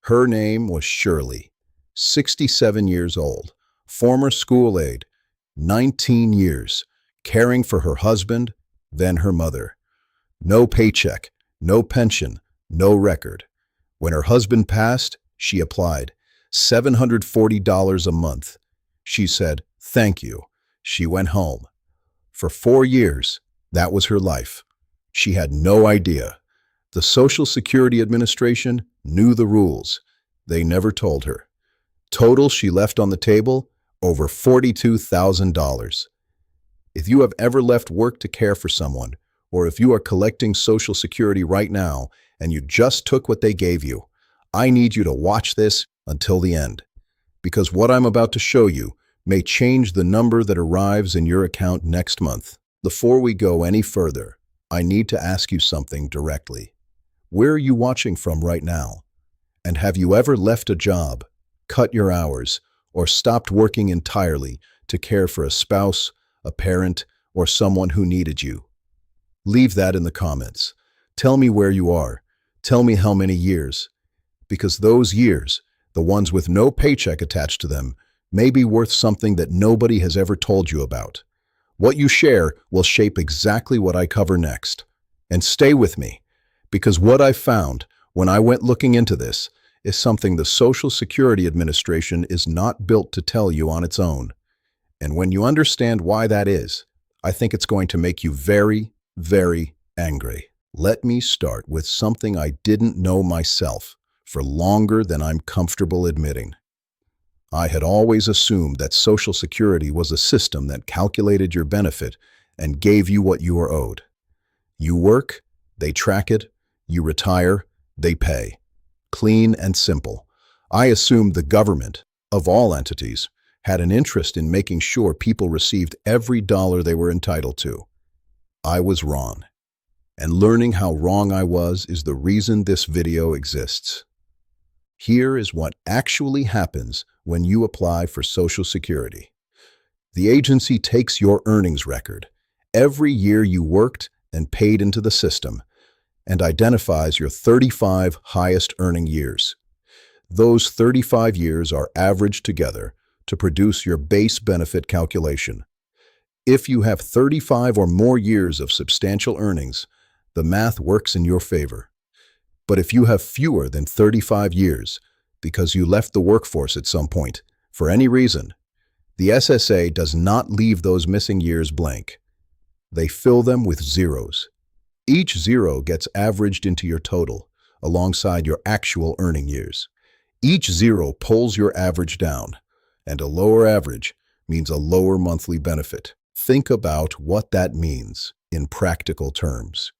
Her name was Shirley, 67 years old, former school aide, 19 years, caring for her husband, then her mother. No paycheck, no pension, no record. When her husband passed, she applied. $740 a month. She said, "Thank you." She went home. For 4 years, that was her life. She had no idea. The Social Security Administration knew the rules. They never told her. Total she left on the table, over $42,000. If you have ever left work to care for someone, or if you are collecting Social Security right now and you just took what they gave you, I need you to watch this until the end, because what I'm about to show you may change the number that arrives in your account next month. Before we go any further, I need to ask you something directly. Where are you watching from right now? And have you ever left a job, cut your hours, or stopped working entirely to care for a spouse, a parent, or someone who needed you? Leave that in the comments. Tell me where you are. Tell me how many years. Because those years, the ones with no paycheck attached to them, may be worth something that nobody has ever told you about. What you share will shape exactly what I cover next. And stay with me, because what I found when I went looking into this is something the Social Security Administration is not built to tell you on its own. And when you understand why that is, I think it's going to make you very, very angry. Let me start with something I didn't know myself for longer than I'm comfortable admitting. I had always assumed that Social Security was a system that calculated your benefit and gave you what you were owed. You work, they track it. You retire, they pay. Clean and simple. I assumed the government, of all entities, had an interest in making sure people received every dollar they were entitled to. I was wrong. And learning how wrong I was is the reason this video exists. Here is what actually happens when you apply for Social Security. The agency takes your earnings record, every year you worked and paid into the system, and identifies your 35 highest earning years. Those 35 years are averaged together to produce your base benefit calculation. If you have 35 or more years of substantial earnings, the math works in your favor. But if you have fewer than 35 years, because you left the workforce at some point, for any reason, the SSA does not leave those missing years blank. They fill them with zeros. Each zero gets averaged into your total, alongside your actual earning years. Each zero pulls your average down, and a lower average means a lower monthly benefit. Think about what that means in practical terms.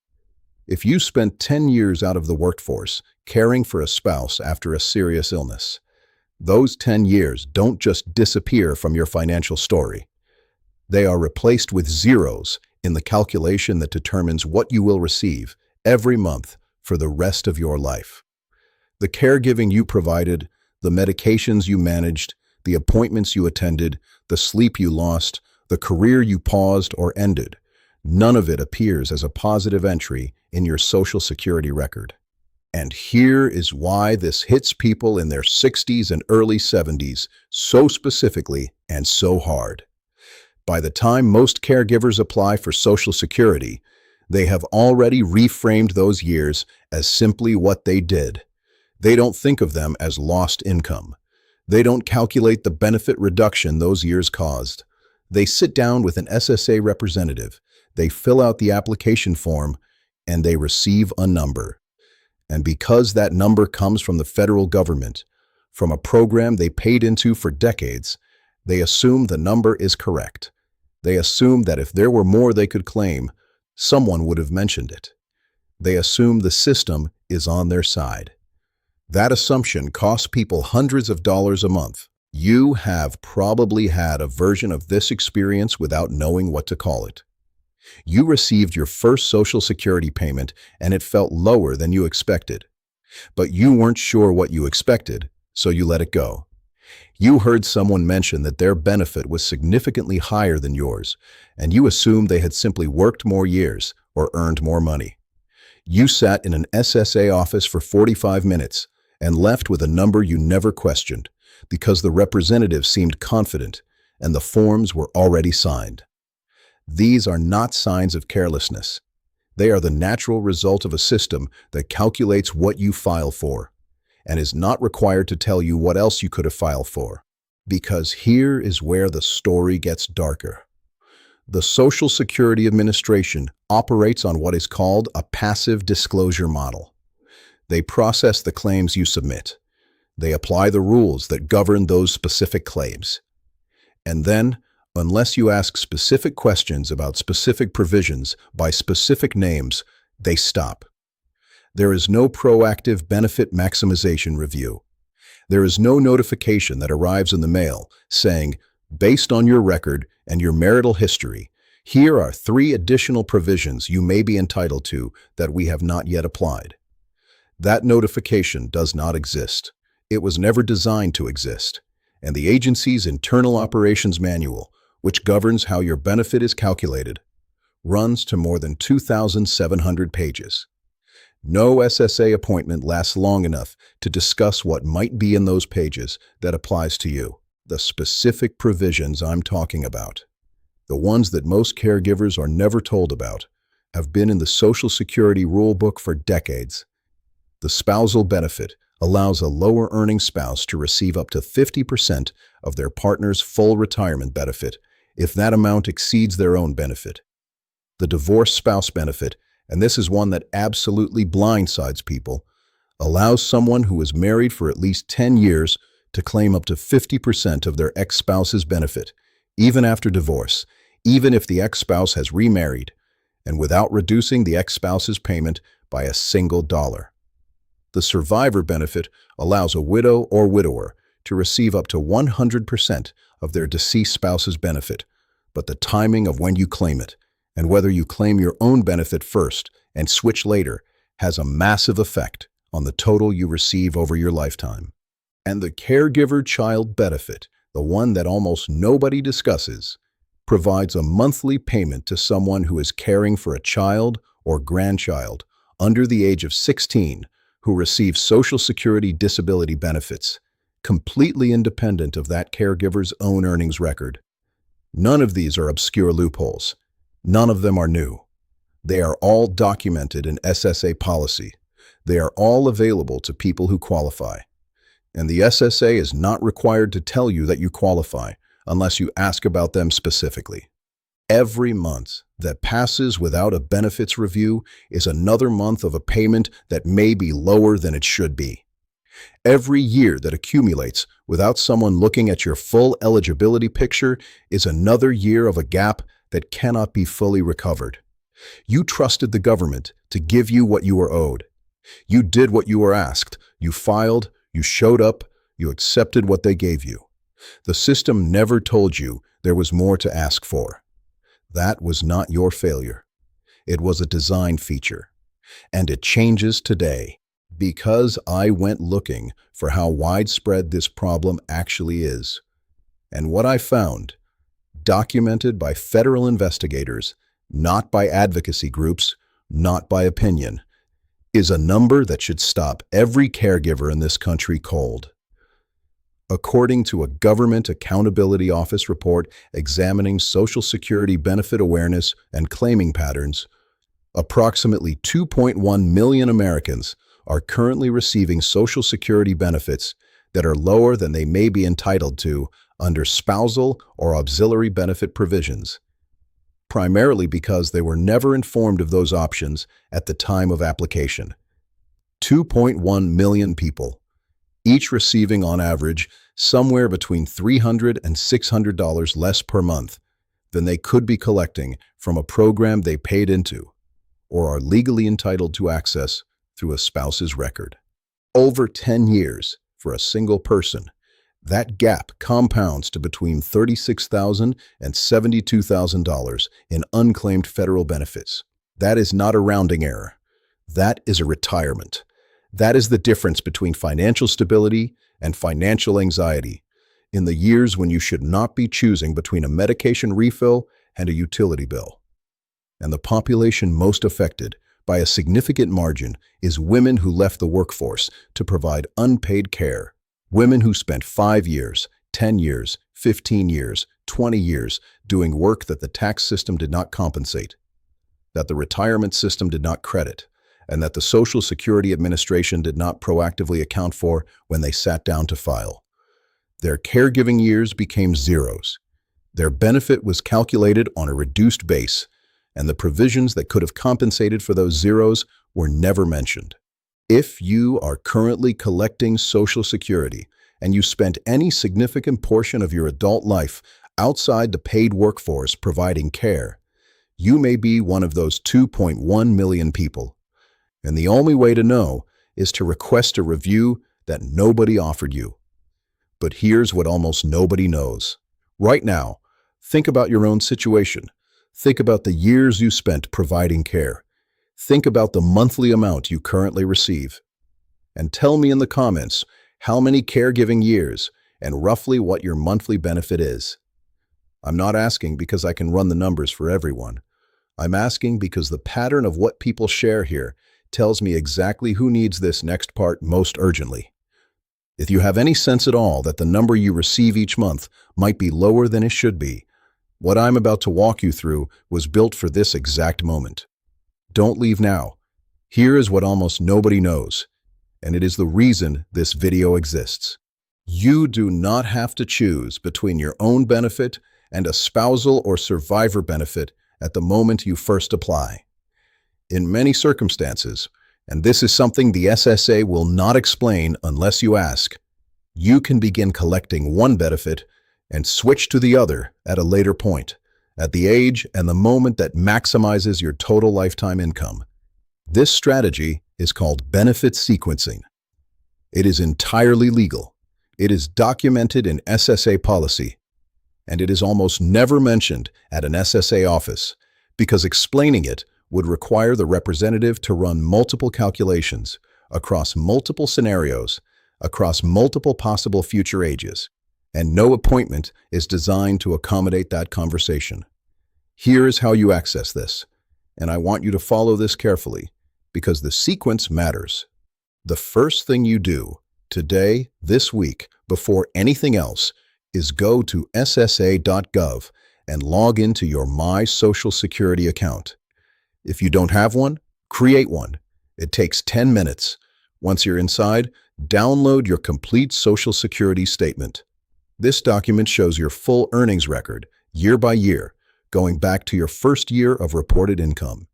If you spent 10 years out of the workforce caring for a spouse after a serious illness, those 10 years don't just disappear from your financial story. They are replaced with zeros in the calculation that determines what you will receive every month for the rest of your life. The caregiving you provided, the medications you managed, the appointments you attended, the sleep you lost, the career you paused or ended, none of it appears as a positive entry in your Social Security record. And here is why this hits people in their 60s and early 70s so specifically and so hard. By the time most caregivers apply for Social Security, they have already reframed those years as simply what they did. They don't think of them as lost income. They don't calculate the benefit reduction those years caused. They sit down with an SSA representative, they fill out the application form, and they receive a number. And because that number comes from the federal government, from a program they paid into for decades, they assume the number is correct. They assume that if there were more they could claim, someone would have mentioned it. They assume the system is on their side. That assumption costs people hundreds of dollars a month. You have probably had a version of this experience without knowing what to call it. You received your first Social Security payment and it felt lower than you expected. But you weren't sure what you expected, so you let it go. You heard someone mention that their benefit was significantly higher than yours, and you assumed they had simply worked more years or earned more money. You sat in an SSA office for 45 minutes, and left with a number you never questioned because the representative seemed confident and the forms were already signed. These are not signs of carelessness. They are the natural result of a system that calculates what you file for and is not required to tell you what else you could have filed for. Because here is where the story gets darker. The Social Security Administration operates on what is called a passive disclosure model. They process the claims you submit. They apply the rules that govern those specific claims. And then, unless you ask specific questions about specific provisions by specific names, they stop. There is no proactive benefit maximization review. There is no notification that arrives in the mail saying, based on your record and your marital history, here are 3 additional provisions you may be entitled to that we have not yet applied. That notification does not exist. It was never designed to exist. And the agency's internal operations manual, which governs how your benefit is calculated, runs to more than 2,700 pages. No SSA appointment lasts long enough to discuss what might be in those pages that applies to you. The specific provisions I'm talking about, the ones that most caregivers are never told about, have been in the Social Security rulebook for decades. The spousal benefit allows a lower-earning spouse to receive up to 50% of their partner's full retirement benefit if that amount exceeds their own benefit. The divorced spouse benefit, and this is one that absolutely blindsides people, allows someone who is married for at least 10 years to claim up to 50% of their ex-spouse's benefit, even after divorce, even if the ex-spouse has remarried, and without reducing the ex-spouse's payment by a single dollar. The survivor benefit allows a widow or widower to receive up to 100% of their deceased spouse's benefit, but the timing of when you claim it, and whether you claim your own benefit first and switch later, has a massive effect on the total you receive over your lifetime. And the caregiver child benefit, the one that almost nobody discusses, provides a monthly payment to someone who is caring for a child or grandchild under the age of 16 who receives Social Security disability benefits, completely independent of that caregiver's own earnings record. None of these are obscure loopholes. None of them are new. They are all documented in SSA policy. They are all available to people who qualify. And the SSA is not required to tell you that you qualify unless you ask about them specifically. Every month that passes without a benefits review is another month of a payment that may be lower than it should be. Every year that accumulates without someone looking at your full eligibility picture is another year of a gap that cannot be fully recovered. You trusted the government to give you what you were owed. You did what you were asked. You filed, you showed up, you accepted what they gave you. The system never told you there was more to ask for. That was not your failure. It was a design feature. And it changes today because I went looking for how widespread this problem actually is. And what I found, documented by federal investigators, not by advocacy groups, not by opinion, is a number that should stop every caregiver in this country cold. According to a Government Accountability Office report examining Social Security benefit awareness and claiming patterns, approximately 2.1 million Americans are currently receiving Social Security benefits that are lower than they may be entitled to under spousal or auxiliary benefit provisions, primarily because they were never informed of those options at the time of application. 2.1 million people, each receiving on average somewhere between $300 and $600 less per month than they could be collecting from a program they paid into or are legally entitled to access through a spouse's record. Over 10 years for a single person, that gap compounds to between $36,000 and $72,000 in unclaimed federal benefits. That is not a rounding error. That is a retirement. That is the difference between financial stability and financial anxiety in the years when you should not be choosing between a medication refill and a utility bill. And the population most affected by a significant margin, is women who left the workforce to provide unpaid care. Women who spent 5 years, 10 years, 15 years, 20 years doing work that the tax system did not compensate, that the retirement system did not credit, and that the Social Security Administration did not proactively account for when they sat down to file. Their caregiving years became zeros. Their benefit was calculated on a reduced base, and the provisions that could have compensated for those zeros were never mentioned. If you are currently collecting Social Security and you spent any significant portion of your adult life outside the paid workforce providing care, you may be one of those 2.1 million people. And the only way to know is to request a review that nobody offered you. But here's what almost nobody knows. Right now, think about your own situation. Think about the years you spent providing care. Think about the monthly amount you currently receive. And tell me in the comments how many caregiving years and roughly what your monthly benefit is. I'm not asking because I can run the numbers for everyone. I'm asking because the pattern of what people share here tells me exactly who needs this next part most urgently. If you have any sense at all that the number you receive each month might be lower than it should be, what I'm about to walk you through was built for this exact moment. Don't leave now. Here is what almost nobody knows, and it is the reason this video exists. You do not have to choose between your own benefit and a spousal or survivor benefit at the moment you first apply. In many circumstances, and this is something the SSA will not explain unless you ask, you can begin collecting one benefit and switch to the other at a later point, at the age and the moment that maximizes your total lifetime income. This strategy is called benefit sequencing. It is entirely legal. It is documented in SSA policy, and it is almost never mentioned at an SSA office because explaining it would require the representative to run multiple calculations across multiple scenarios, across multiple possible future ages, and no appointment is designed to accommodate that conversation. Here is how you access this, and I want you to follow this carefully because the sequence matters. The first thing you do today, this week, before anything else, is go to ssa.gov and log into your My Social Security account. If you don't have one, create one. It takes 10 minutes. Once you're inside, download your complete Social Security statement. This document shows your full earnings record, year by year, going back to your first year of reported income.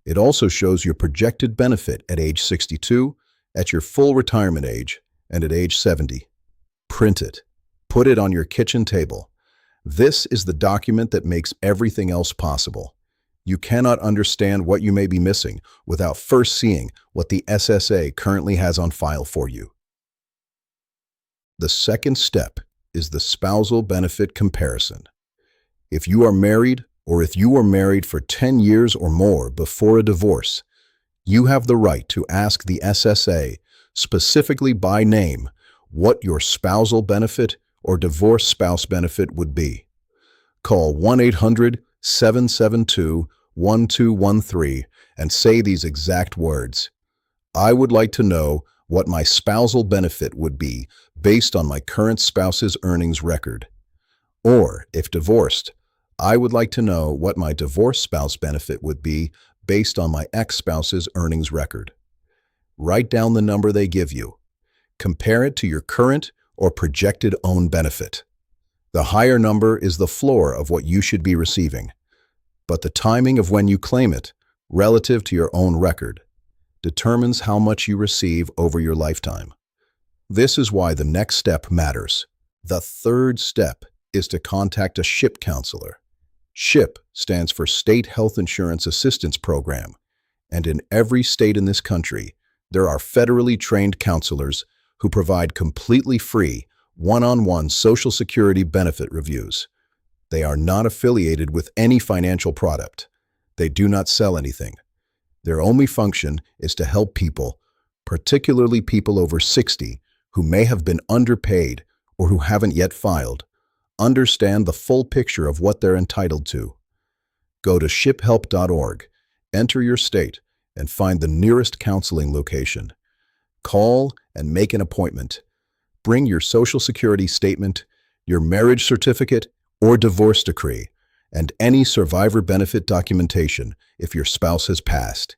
It also shows your projected benefit at age 62, at your full retirement age, and at age 70. Print it. Put it on your kitchen table. This is the document that makes everything else possible. You cannot understand what you may be missing without first seeing what the SSA currently has on file for you. The second step is the spousal benefit comparison. If you are married, or if you were married for 10 years or more before a divorce, you have the right to ask the SSA, specifically by name, what your spousal benefit or divorced spouse benefit would be. Call 1-800-772-1213 and say these exact words. I would like to know what my spousal benefit would be based on my current spouse's earnings record. Or, if divorced, I would like to know what my divorced spouse benefit would be based on my ex-spouse's earnings record. Write down the number they give you. Compare it to your current or projected own benefit. The higher number is the floor of what you should be receiving, but the timing of when you claim it, relative to your own record, determines how much you receive over your lifetime. This is why the next step matters. The third step is to contact a SHIP counselor. SHIP stands for State Health Insurance Assistance Program, and in every state in this country, there are federally trained counselors who provide completely free, one-on-one Social Security benefit reviews. They are not affiliated with any financial product. They do not sell anything. Their only function is to help people, particularly people over 60, who may have been underpaid or who haven't yet filed, understand the full picture of what they're entitled to. Go to shiphelp.org, enter your state, and find the nearest counseling location. Call and make an appointment. Bring your Social Security statement, your marriage certificate or divorce decree, and any survivor benefit documentation if your spouse has passed.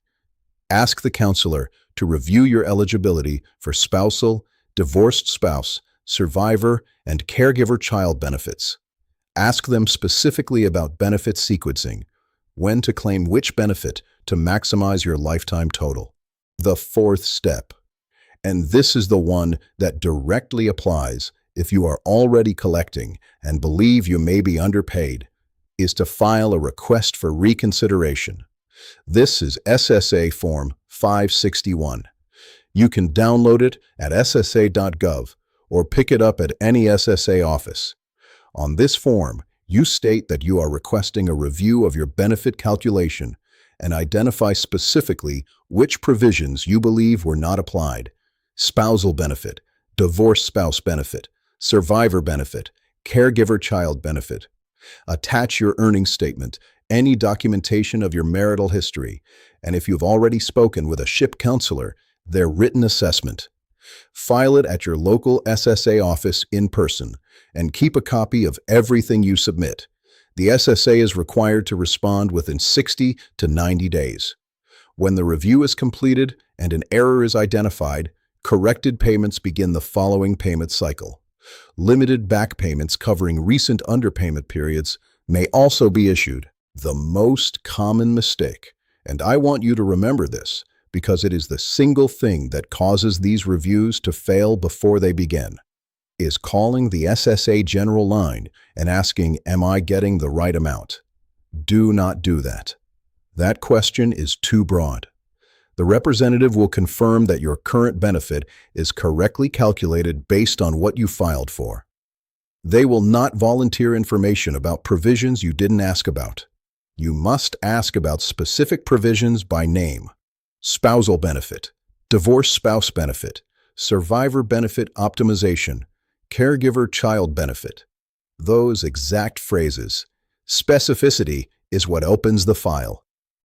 Ask the counselor to review your eligibility for spousal, divorced spouse, survivor, and caregiver child benefits. Ask them specifically about benefit sequencing, when to claim which benefit to maximize your lifetime total. The fourth step, and this is the one that directly applies if you are already collecting and believe you may be underpaid, is to file a request for reconsideration. This is SSA Form 561. You can download it at ssa.gov or pick it up at any SSA office. On this form, you state that you are requesting a review of your benefit calculation and identify specifically which provisions you believe were not applied: spousal benefit, divorced spouse benefit, survivor benefit, caregiver child benefit. Attach your earnings statement, any documentation of your marital history, and if you've already spoken with a SHIP counselor, their written assessment. File it at your local SSA office in person, and keep a copy of everything you submit. The SSA is required to respond within 60 to 90 days. When the review is completed and an error is identified, corrected payments begin the following payment cycle. Limited back payments covering recent underpayment periods may also be issued. The most common mistake, and I want you to remember this because it is the single thing that causes these reviews to fail before they begin, is calling the SSA general line and asking, "Am I getting the right amount?" Do not do that. That question is too broad. The representative will confirm that your current benefit is correctly calculated based on what you filed for. They will not volunteer information about provisions you didn't ask about. You must ask about specific provisions by name: spousal benefit, divorced spouse benefit, survivor benefit optimization, caregiver child benefit. Those exact phrases. Specificity is what opens the file.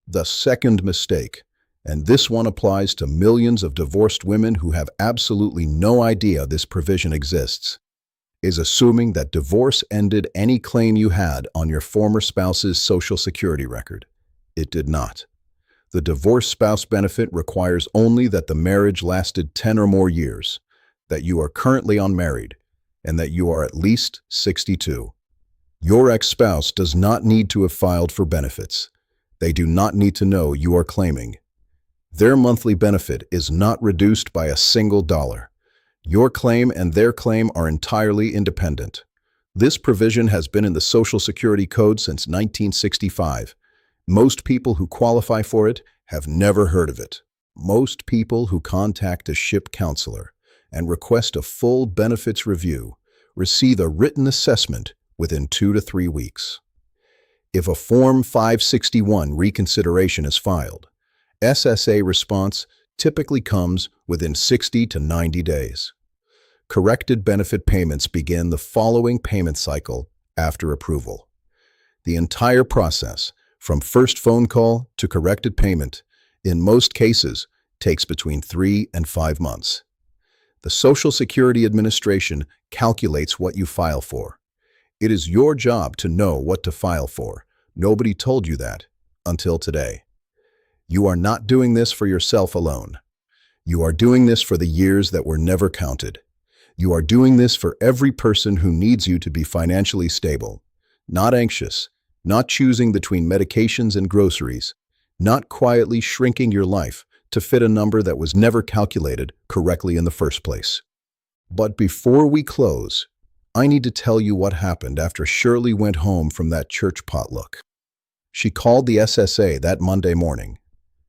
The second mistake, and this one applies to millions of divorced women who have absolutely no idea this provision exists, is assuming that divorce ended any claim you had on your former spouse's Social Security record. It did not. The divorced spouse benefit requires only that the marriage lasted 10 or more years, that you are currently unmarried, and that you are at least 62. Your ex-spouse does not need to have filed for benefits. They do not need to know you are claiming. Their monthly benefit is not reduced by a single dollar. Your claim and their claim are entirely independent. This provision has been in the Social Security Code since 1965. Most people who qualify for it have never heard of it. Most people who contact a SHIP counselor and request a full benefits review receive a written assessment within 2 to 3 weeks. If a Form 561 reconsideration is filed, SSA response typically comes within 60 to 90 days. Corrected benefit payments begin the following payment cycle after approval. The entire process, from first phone call to corrected payment, in most cases, takes between 3 and 5 months. The Social Security Administration calculates what you file for. It is your job to know what to file for. Nobody told you that until today. You are not doing this for yourself alone. You are doing this for the years that were never counted. You are doing this for every person who needs you to be financially stable, not anxious, not choosing between medications and groceries, not quietly shrinking your life to fit a number that was never calculated correctly in the first place. But before we close, I need to tell you what happened after Shirley went home from that church potluck. She called the SSA that Monday morning.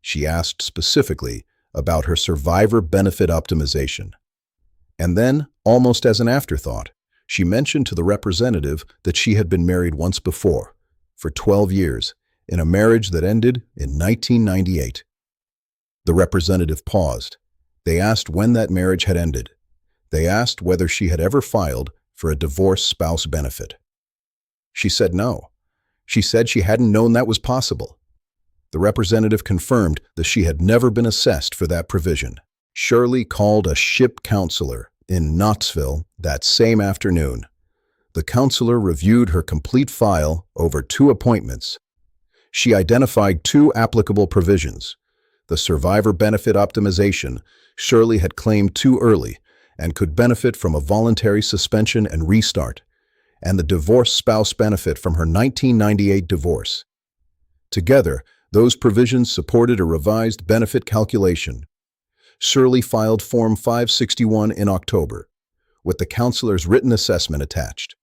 She asked specifically about her survivor benefit optimization. And then, almost as an afterthought, she mentioned to the representative that she had been married once before, for 12 years, in a marriage that ended in 1998. The representative paused. They asked when that marriage had ended. They asked whether she had ever filed for a divorced spouse benefit. She said no. She said she hadn't known that was possible. The representative confirmed that she had never been assessed for that provision. Shirley called a SHIP counselor in Knoxville that same afternoon. The counselor reviewed her complete file over 2 appointments. She identified 2 applicable provisions. The survivor benefit optimization Shirley had claimed too early and could benefit from a voluntary suspension and restart, and the divorced spouse benefit from her 1998 divorce. Together, those provisions supported a revised benefit calculation. Shirley filed Form 561 in October, with the counselor's written assessment attached.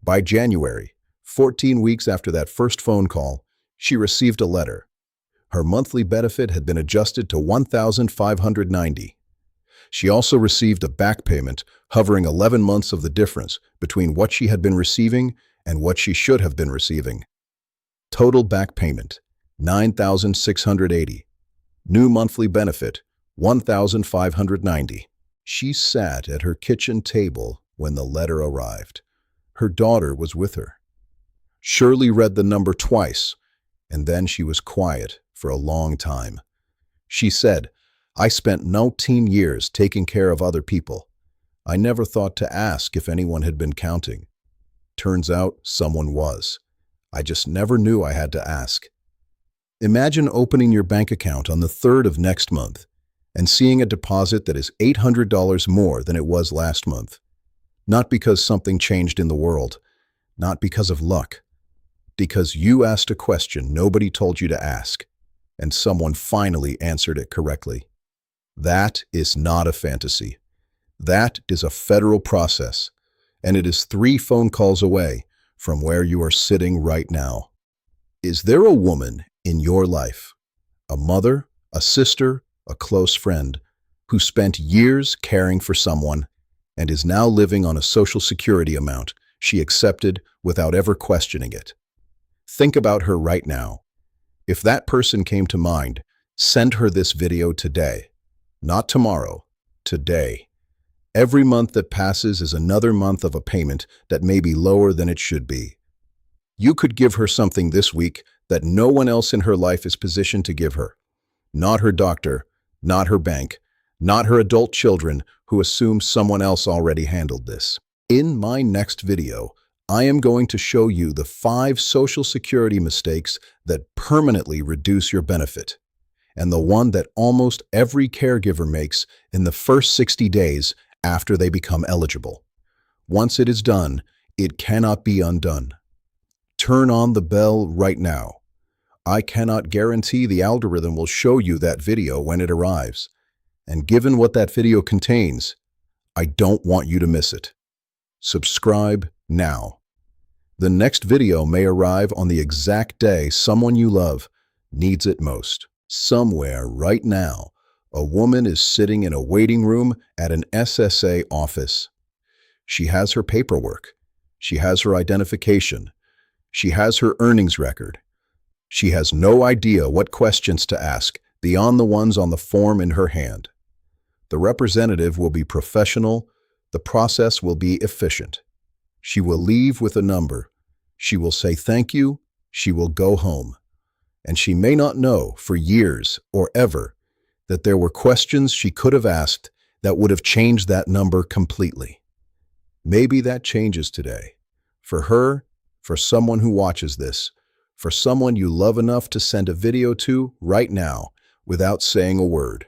By January, 14 weeks after that first phone call, she received a letter. Her monthly benefit had been adjusted to $1,590. She also received a back payment hovering 11 months of the difference between what she had been receiving and what she should have been receiving. Total back payment, $9,680. New monthly benefit, $1,590. She sat at her kitchen table when the letter arrived. Her daughter was with her. Shirley read the number twice, and then she was quiet for a long time. She said, "I spent 19 years taking care of other people. I never thought to ask if anyone had been counting. Turns out someone was. I just never knew I had to ask." Imagine opening your bank account on the 3rd of next month and seeing a deposit that is $800 more than it was last month. Not because something changed in the world, not because of luck, because you asked a question nobody told you to ask, and someone finally answered it correctly. That is not a fantasy. That is a federal process, and it is 3 phone calls away from where you are sitting right now. Is there a woman in your life, a mother, a sister, a close friend, who spent years caring for someone and is now living on a Social Security amount she accepted without ever questioning it? Think about her right now. If that person came to mind, send her this video today. Not tomorrow, today. Every month that passes is another month of a payment that may be lower than it should be. You could give her something this week that no one else in her life is positioned to give her. Not her doctor, not her bank, not her adult children who assume someone else already handled this. In my next video, I am going to show you the 5 Social Security mistakes that permanently reduce your benefit, and the one that almost every caregiver makes in the first 60 days after they become eligible. Once it is done, it cannot be undone. Turn on the bell right now. I cannot guarantee the algorithm will show you that video when it arrives. And given what that video contains, I don't want you to miss it. Subscribe now. The next video may arrive on the exact day someone you love needs it most. Somewhere right now, a woman is sitting in a waiting room at an SSA office. She has her paperwork. She has her identification. She has her earnings record. She has no idea what questions to ask beyond the ones on the form in her hand. The representative will be professional. The process will be efficient. She will leave with a number. She will say thank you. She will go home. And she may not know for years or ever that there were questions she could have asked that would have changed that number completely. Maybe that changes today. For her, for someone who watches this, for someone you love enough to send a video to right now without saying a word.